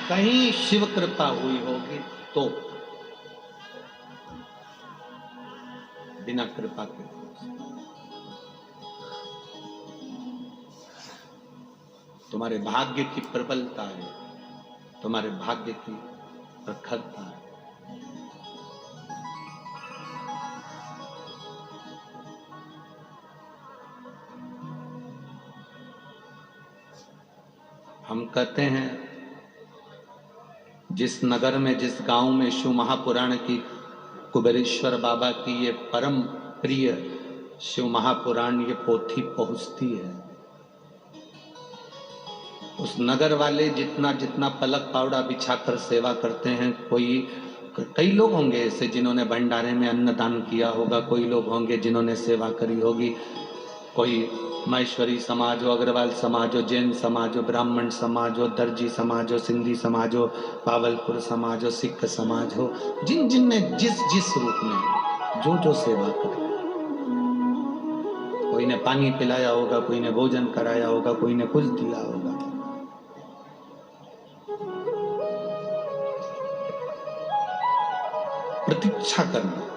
कहीं शिव कृपा हुई होगी तो, बिना कृपा के तुम्हारे भाग्य की प्रबलता है, तुम्हारे भाग्य की प्रखरता है। हम कहते हैं जिस नगर में, जिस गांव में शिव महापुराण की, कुबेरेश्वर बाबा की ये परम प्रिय शिव महापुराण ये पोथी पहुंचती है, उस नगर वाले जितना जितना पलक पावड़ा बिछाकर सेवा करते हैं, कई लोग होंगे ऐसे जिन्होंने भंडारे में अन्नदान किया होगा, कोई लोग होंगे जिन्होंने सेवा करी होगी, कोई महेश्वरी समाज हो, अग्रवाल समाज हो, जैन समाज हो, ब्राह्मण समाज हो, दर्जी समाज हो, सिंधी समाज हो, पावलपुर समाज हो, सिख समाज हो, जिन जिन ने जिस जिस रूप में जो जो सेवा करी, कोई ने पानी पिलाया होगा, कोई ने भोजन कराया होगा, कोई ने कुछ दिया होगा। प्रतीक्षा करना,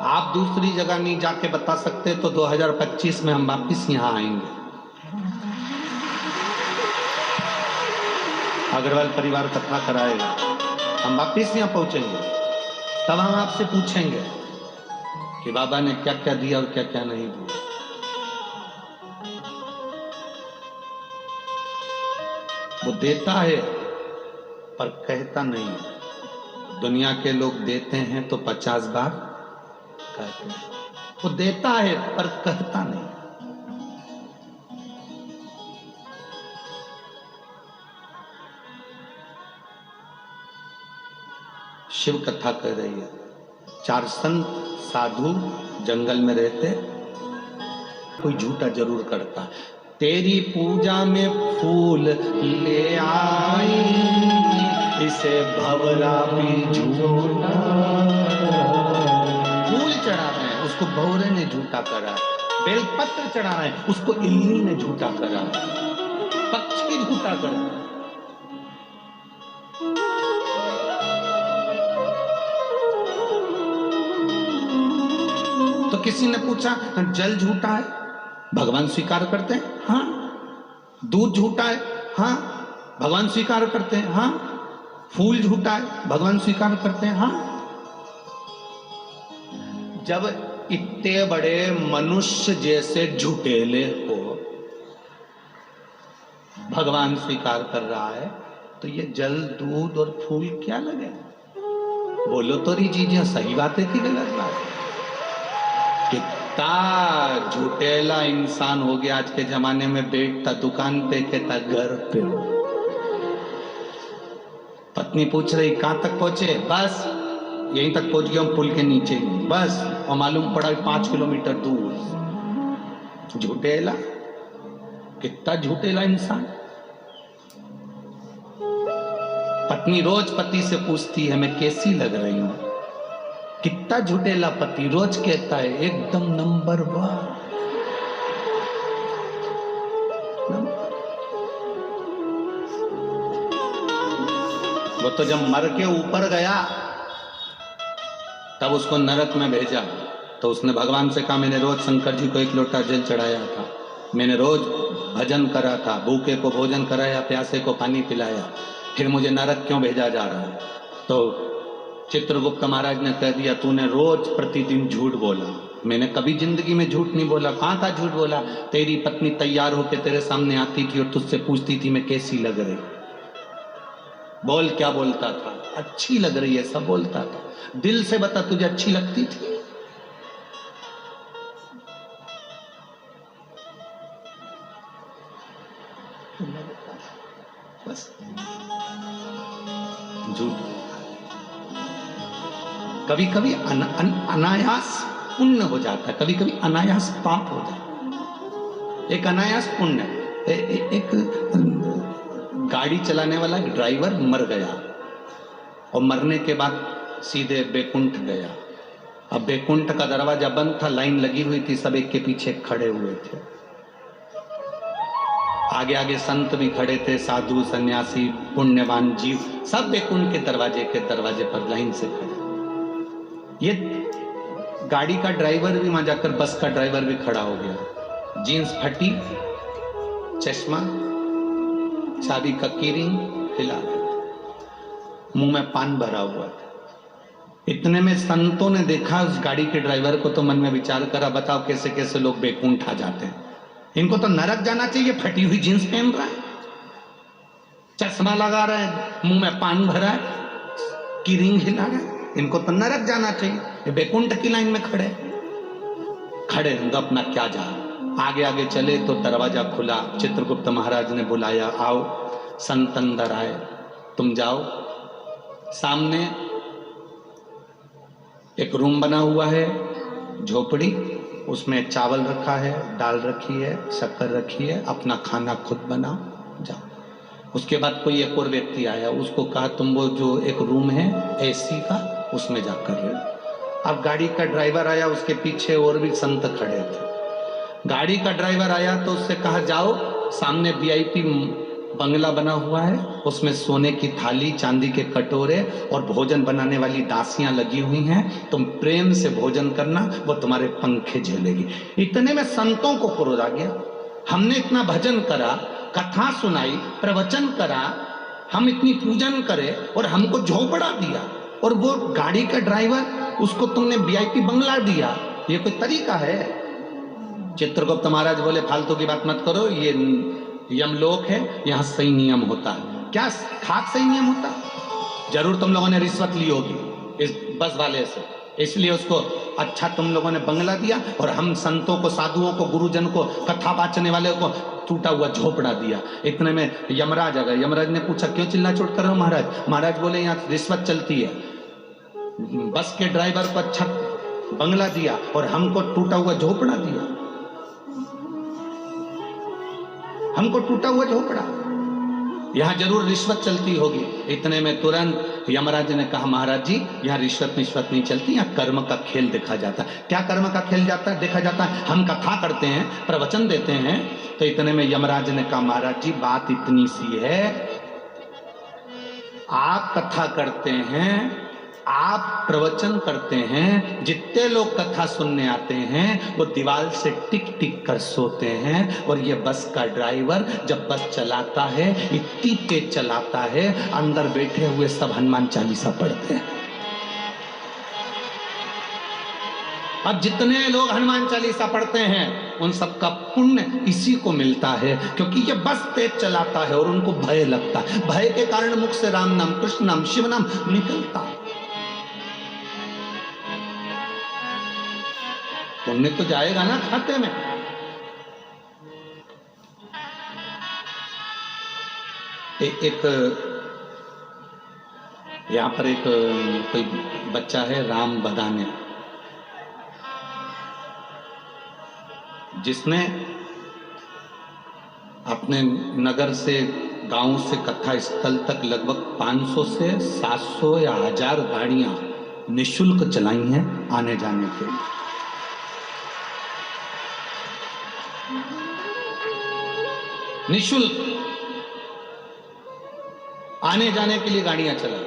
आप दूसरी जगह नहीं जाके बता सकते तो 2025 में हम वापिस यहां आएंगे। अग्रवाल परिवार कथा कराएगा, हम वापिस यहां पहुंचेंगे, तब हम आपसे पूछेंगे कि बाबा ने क्या क्या दिया और क्या क्या नहीं दिया। वो देता है पर कहता नहीं। दुनिया के लोग देते हैं तो 50 बार कहते हैं, वो देता है पर कहता नहीं। शिव कथा कह रही है, 4 संत साधु जंगल में रहते, कोई झूठा जरूर करता। तेरी पूजा में फूल ले आई, इसे भंवरा भी झूठा। फूल चढ़ा रहे हैं, उसको भंवरे ने झूठा करा। बेलपत्र चढ़ा रहे हैं, उसको इल्ली ने झूठा करा, पक्षी झूठा करा। तो किसी ने पूछा जल झूठा है, भगवान स्वीकार करते हैं? हाँ। दूध झूठा है? हाँ, भगवान स्वीकार करते हैं। हाँ। फूल झूठा है, भगवान स्वीकार करते हैं। हाँ। जब इतने बड़े मनुष्य जैसे झूठेले को भगवान स्वीकार कर रहा है, तो ये जल, दूध और फूल क्या लगे? बोलो तो रही चीजें सही बात है कि गलत बात है? कितना झूठेला इंसान हो गया आज के जमाने में। बैठता दुकान पे, कहता घर पे। पत्नी पूछ रही कहां तक पहुंचे? बस यहीं तक पहुंच गया हूं, पुल के नीचे बस। और मालूम पड़ा 5 किलोमीटर दूर। झूठेला, कितना झूठेला इंसान। पत्नी रोज पति से पूछती है मैं कैसी लग रही हूं। कितना झूठेला पति, रोज कहता है एकदम नंबर 1। वो तो जब मर के ऊपर गया तब उसको नरक में भेजा। तो उसने भगवान से कहा मैंने रोज शंकर जी को 1 लोटा जल चढ़ाया था, मैंने रोज भजन करा था, भूखे को भोजन कराया, प्यासे को पानी पिलाया, फिर मुझे नरक क्यों भेजा जा रहा है? तो चित्रगुप्त महाराज ने कह दिया तूने रोज प्रतिदिन झूठ बोला। मैंने कभी जिंदगी में झूठ नहीं बोला। कहां था झूठ बोला? तेरी पत्नी तैयार होकर तेरे सामने आती थी और तुझसे पूछती थी मैं कैसी लग रही। बोल क्या बोलता था? अच्छी लग रही है सब बोलता था। दिल से बता तुझे अच्छी लगती थी? बस झूठ। कभी कभी अनायास पुण्य हो जाता है, कभी कभी अनायास पाप हो जाता है। एक अनायास पुण्य, एक गाड़ी चलाने वाला ड्राइवर मर गया और मरने के बाद सीधे बैकुंठ गया। अब बैकुंठ का दरवाजा बंद था, लाइन लगी हुई थी, सब एक के पीछे खड़े हुए थे। आगे आगे संत भी खड़े थे, साधु सन्यासी पुण्यवान जीव, सब बैकुंठ के दरवाजे पर लाइन से खड़े। ये गाड़ी का ड्राइवर भी वहां जाकर, बस का ड्राइवर भी खड़ा हो गया। जीन्स फटी, चश्मा, चाबी का कीरिंग हिला रहा था, मुंह में पान भरा हुआ था। इतने में संतों ने देखा उस गाड़ी के ड्राइवर को, तो मन में विचार करा बताओ कैसे कैसे लोग बैकुंठ आ जाते हैं। इनको तो नरक जाना चाहिए। फटी हुई जीन्स पहन रहा है, चश्मा लगा रहा है, मुंह में पान भरा है, कीरिंग हिला रहा है, इनको तो नरक जाना चाहिए। ये बैकुंठ की लाइन में खड़े तो अपना क्या जा। आगे आगे चले तो दरवाजा खुला। चित्रगुप्त महाराज ने बुलाया, आओ संत अंदर आए, तुम जाओ। सामने एक रूम बना हुआ है, झोपड़ी, उसमें चावल रखा है, दाल रखी है, शक्कर रखी है, अपना खाना खुद बनाओ, जाओ। उसके बाद कोई एक और व्यक्ति आया, उसको कहा तुम वो जो एक रूम है एसी का, उसमें जाकर रहो। अब गाड़ी का ड्राइवर आया, उसके पीछे और भी संत खड़े थे। गाड़ी का ड्राइवर आया तो उससे कहा जाओ, सामने वीआईपी बंगला बना हुआ है, उसमें सोने की थाली, चांदी के कटोरे और भोजन बनाने वाली दासियां लगी हुई हैं, तुम प्रेम से भोजन करना, वो तुम्हारे पंखे झेलेगी। इतने में संतों को क्रोध आ गया। हमने इतना भजन करा, कथा सुनाई, प्रवचन करा, हम इतनी पूजन करे और हमको झोपड़ा दिया, और वो गाड़ी का ड्राइवर, उसको तुमने वीआईपी बंगला दिया, ये कोई तरीका है? चित्रगुप्त महाराज बोले फालतू की बात मत करो, ये यमलोक है, यहाँ सही नियम होता है। क्या खाक सही नियम होता? जरूर तुम लोगों ने रिश्वत ली होगी इस बस वाले से, इसलिए उसको अच्छा तुम लोगों ने बंगला दिया, और हम संतों को, साधुओं को, गुरुजन को, कथा बाचने वाले को टूटा हुआ झोपड़ा दिया। इतने में यमराज आ गए। यमराज ने पूछा क्यों चिल्ला चोट कर रहे हो महाराज? महाराज बोले यहाँ रिश्वत चलती है, बस के ड्राइवर को अच्छा बंगला दिया और हमको टूटा हुआ झोपड़ा दिया। हमको टूटा हुआ झोपड़ा। यहाँ जरूर रिश्वत चलती होगी। इतने में तुरंत यमराज ने कहा महाराज जी यहाँ रिश्वत नहीं चलती, यहाँ कर्म का खेल देखा जाता है। क्या कर्म का खेल देखा जाता है? हम कथा करते हैं, प्रवचन देते हैं। तो इतने में यमराज ने कहा महाराज जी बात इतनी सी है, आप कथा करते हैं, आप प्रवचन करते हैं, जितने लोग कथा सुनने आते हैं वो दीवार से टिक टिक कर सोते हैं, और ये बस का ड्राइवर जब बस चलाता है इतनी तेज चलाता है अंदर बैठे हुए सब हनुमान चालीसा पढ़ते हैं। अब जितने लोग हनुमान चालीसा पढ़ते हैं उन सब का पुण्य इसी को मिलता है, क्योंकि ये बस तेज चलाता है और उनको भय लगता है। भय के कारण मुख से राम नाम, कृष्ण नाम, शिव नाम निकलता है। पुण्य तो जाएगा ना खाते में। एक यहां पर एक कोई बच्चा है राम बदाने, जिसने अपने नगर से गांव से कथा स्थल तक लगभग 500 से 700 या 1000 गाड़ियां निशुल्क चलाई हैं आने जाने के लिए। निशुल्क आने जाने के लिए गाड़ियां चलाई।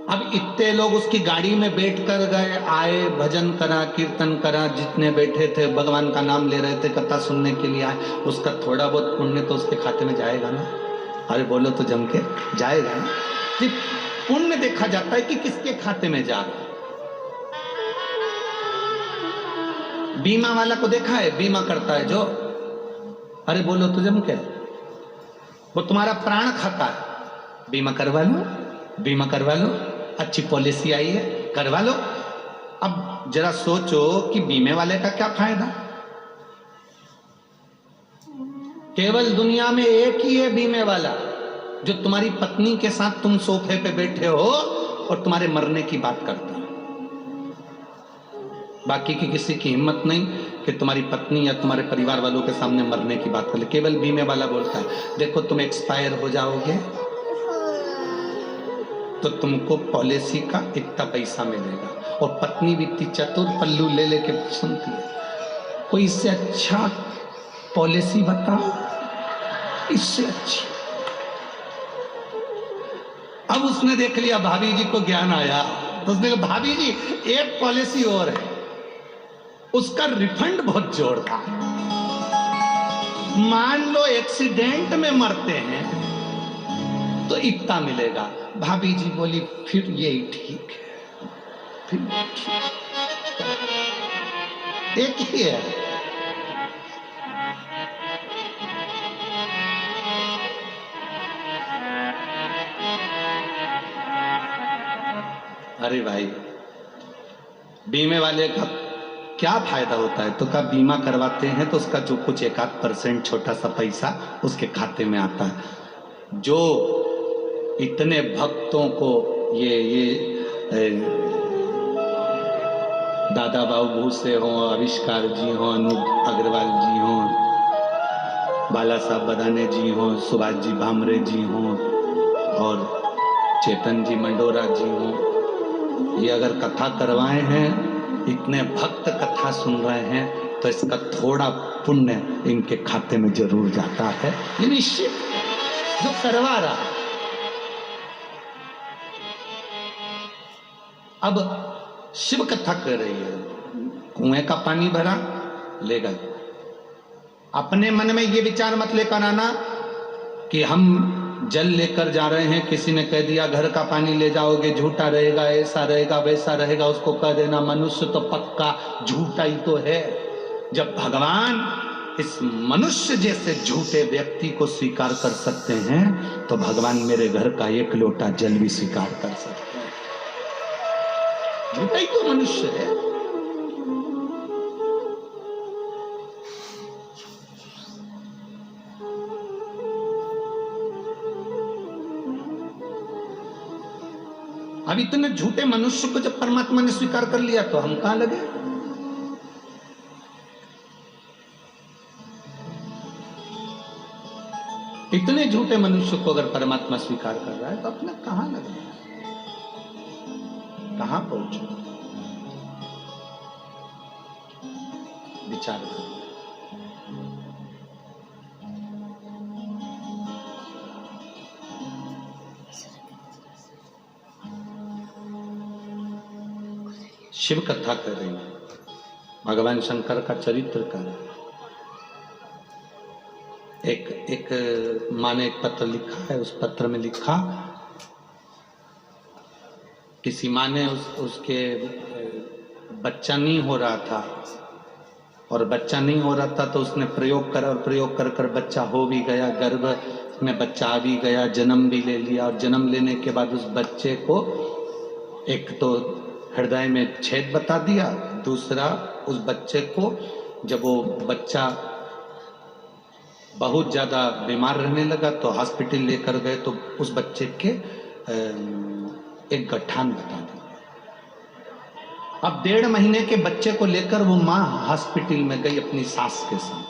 अब इतने लोग उसकी गाड़ी में बैठकर गए, आए, भजन करा, कीर्तन करा, जितने बैठे थे भगवान का नाम ले रहे थे, कथा सुनने के लिए आए, उसका थोड़ा बहुत पुण्य तो उसके खाते में जाएगा ना। अरे बोलो तो जम के जाएगा ना। जी पुण्य देखा जाता है कि किसके खाते में जा रहा है। बीमा वाला को देखा है, बीमा करता है जो, अरे बोलो तो जम के, वो तुम्हारा प्राण खाता है, बीमा करवा लो, बीमा करवा लो, अच्छी पॉलिसी आई है, करवा लो। अब जरा सोचो कि बीमे वाले का क्या फायदा। केवल दुनिया में एक ही है बीमे वाला, जो तुम्हारी पत्नी के साथ तुम सोफे पे बैठे हो और तुम्हारे मरने की बात करता है। बाकी की किसी की हिम्मत नहीं कि तुम्हारी पत्नी या तुम्हारे परिवार वालों के सामने मरने की बात कर ले। केवल बीमे वाला बोलता है देखो तुम एक्सपायर हो जाओगे तो तुमको पॉलिसी का इतना पैसा मिलेगा। और पत्नी भी इतनी चतुर, पल्लू ले लेके सुनती है, कोई इससे अच्छा पॉलिसी बताओ, इससे अच्छी। अब उसने देख लिया, भाभी जी को ज्ञान आया तो उसने कहा भाभी जी एक पॉलिसी और है, उसका रिफंड बहुत जोरदार। मान लो एक्सीडेंट में मरते हैं तो इतना मिलेगा। भाभी जी बोली फिर यही ठीक है, फिर ठीक। एक ही है। अरे भाई बीमे वाले का क्या फायदा होता है? तो का बीमा करवाते हैं तो उसका जो कुछ 1-8% छोटा सा पैसा उसके खाते में आता है। जो इतने भक्तों को ये दादा बाबू भूसे हो, आविष्कार जी हो, अनूप अग्रवाल जी हो, बाला साहब बदाने जी हो, सुभाष जी भामरे जी हो और चेतन जी मंडोरा जी हो, ये अगर कथा करवाए हैं, इतने भक्त कथा सुन रहे हैं तो इसका थोड़ा पुण्य इनके खाते में जरूर जाता है। ये निश्चित जो करवा रहा है। अब शिव कथा कर रही है, कुएं का पानी भरा ले गए। अपने मन में ये विचार मत लेकर आना कि हम जल लेकर जा रहे हैं, किसी ने कह दिया घर का पानी ले जाओगे झूठा रहेगा, ऐसा रहेगा वैसा रहेगा, उसको कह देना मनुष्य तो पक्का झूठा ही तो है। जब भगवान इस मनुष्य जैसे झूठे व्यक्ति को स्वीकार कर सकते हैं तो भगवान मेरे घर का एक लोटा जल भी स्वीकार कर सकते हैं। झूठा ही तो मनुष्य है। अब इतने झूठे मनुष्य को जब परमात्मा ने स्वीकार कर लिया तो हम कहां लगे? इतने झूठे मनुष्य को अगर परमात्मा स्वीकार कर रहा है तो अपना कहां लग रहा है, कहां पहुंचे? विचार करो। शिव कथा कर रही है, भगवान शंकर का चरित्र कर। एक माँ ने एक पत्र लिखा है, उस पत्र में लिखा, किसी माँ ने उसके बच्चा नहीं हो रहा था, और बच्चा नहीं हो रहा था तो उसने प्रयोग करा, और प्रयोग कर कर बच्चा हो भी गया, गर्भ में बच्चा आ भी गया, जन्म भी ले लिया, और जन्म लेने के बाद उस बच्चे को एक तो हृदय में छेद बता दिया, दूसरा उस बच्चे को जब वो बच्चा बहुत ज़्यादा बीमार रहने लगा तो हॉस्पिटल लेकर गए तो उस बच्चे के एक गठान बता दिया। अब 1.5 महीने के बच्चे को लेकर वो माँ हॉस्पिटल में गई अपनी सास के साथ।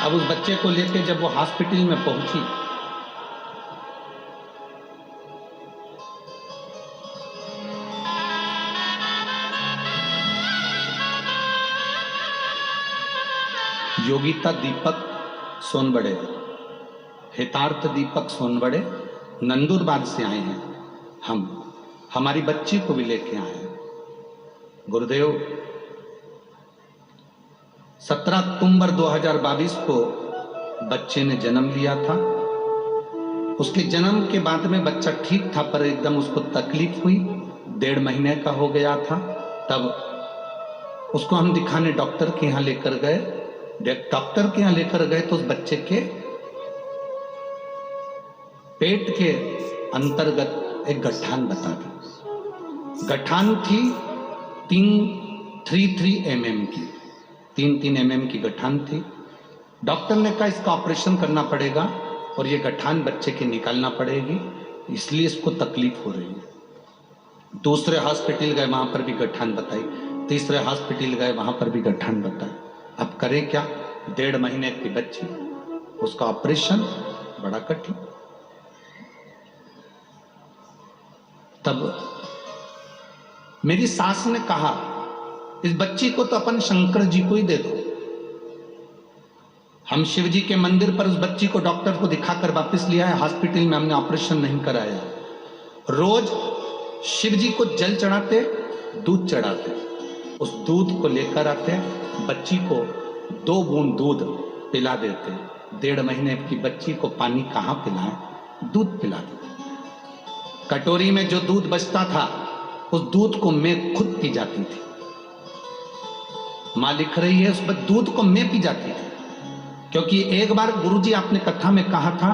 अब उस बच्चे को लेकर जब वो हॉस्पिटल में पहुंची, योगिता दीपक सोनबड़े, हितार्थ दीपक सोनबड़े नंदुरबार से आए हैं, हमारी बच्ची को भी लेके आए हैं। गुरुदेव 17 अक्टूबर 2022 को बच्चे ने जन्म लिया था। उसके जन्म के बाद में बच्चा ठीक था, पर एकदम उसको तकलीफ हुई, 1.5 महीने का हो गया था। तब उसको हम दिखाने डॉक्टर के यहाँ लेकर गए। डॉक्टर के यहाँ लेकर गए तो उस बच्चे के पेट के अंतर्गत एक गठान बता दी। गठान थी 3 mm की, 3 mm की गठान थी। डॉक्टर ने कहा इसका ऑपरेशन करना पड़ेगा और ये गठान बच्चे के निकालना पड़ेगी, इसलिए इसको तकलीफ हो रही है। दूसरे हॉस्पिटल गए, वहां पर भी गठान बताई। तीसरे हॉस्पिटल गए, वहां पर भी गठान बताई। अब करें क्या? 1.5 महीने की बच्ची, उसका ऑपरेशन बड़ा कठिन। तब मेरी सास ने कहा इस बच्ची को तो अपन शंकर जी को ही दे दो। हम शिव जी के मंदिर पर उस बच्ची को डॉक्टर को दिखाकर वापस लिया है, हॉस्पिटल में हमने ऑपरेशन नहीं कराया। रोज शिव जी को जल चढ़ाते, दूध चढ़ाते, उस दूध को लेकर आते, बच्ची को 2 बूंद दूध पिला देते। 1.5 महीने की बच्ची को पानी कहां पिलाएं, दूध पिला देते। कटोरी में जो दूध बचता था उस दूध को मैं खुद पी जाती थी। मां लिख रही है उस दूध को मैं पी जाती थी, क्योंकि एक बार गुरुजी आपने कथा में कहा था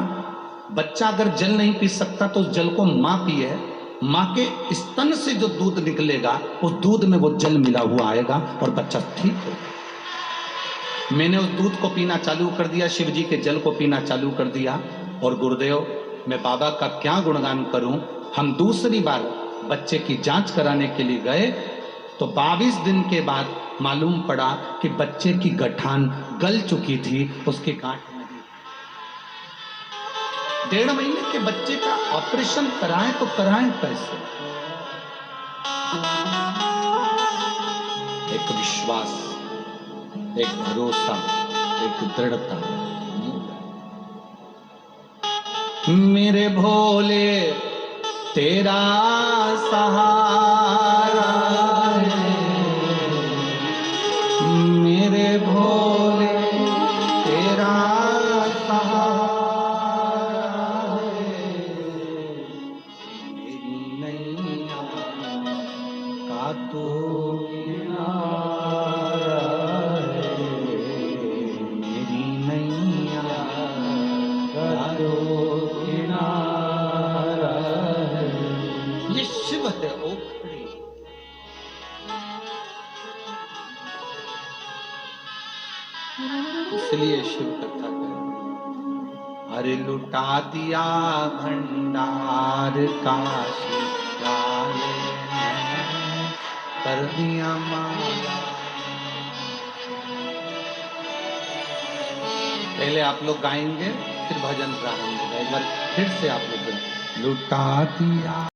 बच्चा अगर जल नहीं पी सकता तो उस जल को मां पिए, मां के स्तन से जो दूध निकलेगा उस दूध में वो जल मिला हुआ आएगा और बच्चा ठीक होगा। मैंने उस दूध को पीना चालू कर दिया, शिव जी के जल को पीना चालू कर दिया। और गुरुदेव मैं बाबा का क्या गुणगान करूं। हम दूसरी बार बच्चे की जांच कराने के लिए गए तो 22 दिन के बाद मालूम पड़ा कि बच्चे की गठान गल चुकी थी, उसके गांठ नहीं। 1.5 महीने के बच्चे का ऑपरेशन कराएं तो कराएं कैसे? एक विश्वास, एक भरोसा, एक दृढ़ता। मेरे भोले तेरा सहारा है, मेरे भोले तेरा सहारा है, मेरी नैया का तू किनारा है, मेरी नैया का तू किनारा है। ये शिव है ओखड़ी। इसलिए शिव कथा कर, अरे लुटा दिया भंडार काशी कर दिया माला। पहले आप लोग गाएंगे, फिर भजन प्रारंभ होगा। एक बार फिर से आप लोग लुटा दिया।